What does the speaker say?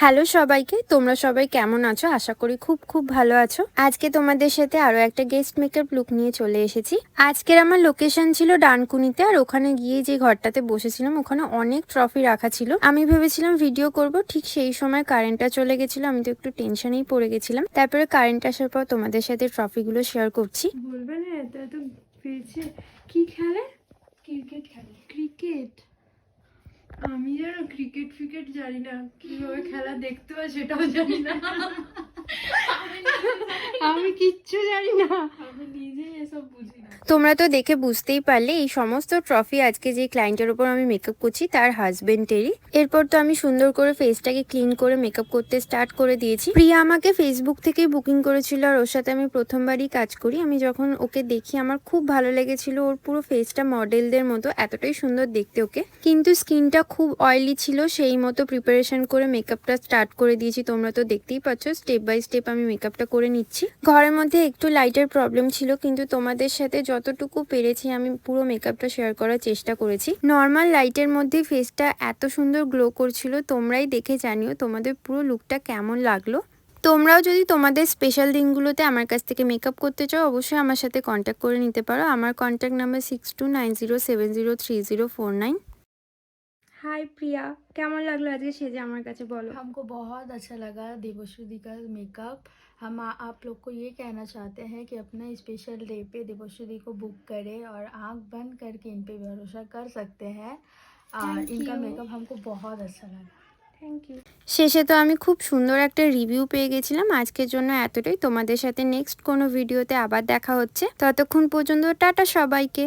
Hello সবাইকে, তোমরা সবাই কেমন আছো? আশা করি খুব খুব ভালো আছো। আজকে তোমাদের সাথে আরো একটা গেস্ট মেকআপ লুক নিয়ে চলে এসেছি। আজকের আমার লোকেশন ছিল ডানকুনিতে, আর ওখানে গিয়ে যে ঘরটাতে বসেছিলাম ওখানে অনেক ট্রফি রাখা ছিল। আমি ভেবেছিলাম ভিডিও করব, ঠিক সেই সময় কারেন্টটা চলে গেছিল। আমি তো একটু টেনশনেই পড়ে গেছিলাম। তারপরে কারেন্ট আসার পর তোমাদের সাথে ট্রফিগুলো শেয়ার করছি। বলবে না এত এত পেয়েছে। কি খেলে? ক্রিকেট খেলে। ক্রিকেট? আমি জানো ক্রিকেট জানি না, কিভাবে খেলা দেখতে হয় সেটাও জানি না। আমি কিচ্ছু জানি না, আমি নিজেই এসব বুঝি না। তোমরা তো দেখে বুঝতেই পারলে এই সমস্ত ট্রফি আজকে যে ক্লায়েন্টের উপর আমি মেকআপ করছি তার হাজবেন্ডেরই। এরপর তো আমি সুন্দর করে ফেসটাকে ক্লিন করে মেকআপ করতে স্টার্ট করে দিয়েছি। প্রিয়া আমাকে ফেসবুক থেকেই বুকিং করেছিল, আর ওর সাথে আমি প্রথমবারই কাজ করি। আমি যখন ওকে দেখি আমার খুব ভালো লেগেছিল। ওর পুরো ফেসটা মডেলদের মতো, এতটাই সুন্দর দেখতে ওকে। কিন্তু স্কিনটা খুব অয়েলি ছিল, সেই মতো প্রিপারেশন করে মেকআপটা স্টার্ট করে দিয়েছি। তোমরা তো দেখতেই পাচ্ছ স্টেপ বাই স্টেপ আমি মেকআপটা করে নিচ্ছি। ঘরের মধ্যে একটু লাইটের প্রবলেম ছিল, কিন্তু তোমাদের সাথে যতটুকু পেরেছি আমি পুরো মেকআপটা শেয়ার করার চেষ্টা করেছি। নর্মাল লাইটের মধ্যে ফেসটা এত সুন্দর গ্লো করছিল। তোমরাই দেখে জানিও তোমাদের পুরো লুকটা কেমন লাগলো। তোমরাও যদি তোমাদের স্পেশাল দিনগুলোতে আমার কাছ থেকে মেকআপ করতে চাও অবশ্যই আমার সাথে কন্ট্যাক্ট করে নিতে পারো। আমার কন্ট্যাক্ট নাম্বার 6290703049। হাই প্রিয়া, কেমন লাগলো আজকে সেজে আমার কাছে বলো। हमको बहुत अच्छा लगा देवश्रुति का मेकअप। हम आप लोग को ये कहना चाहते हैं कि अपना स्पेशल डे पे देवश्रुति को बुक करें और आंख बंद करके इन पे भरोसा कर सकते हैं। और इनका मेकअप हमको बहुत अच्छा लगा। Thank you. শেষে তো আমি খুব সুন্দর একটা রিভিউ পেয়ে গেছিলাম। আজকের জন্য এতটাই। তোমাদের সাথে নেক্সট কোনো ভিডিওতে আবার দেখা হচ্ছে। ততক্ষণ পর্যন্ত টাটা সবাইকে।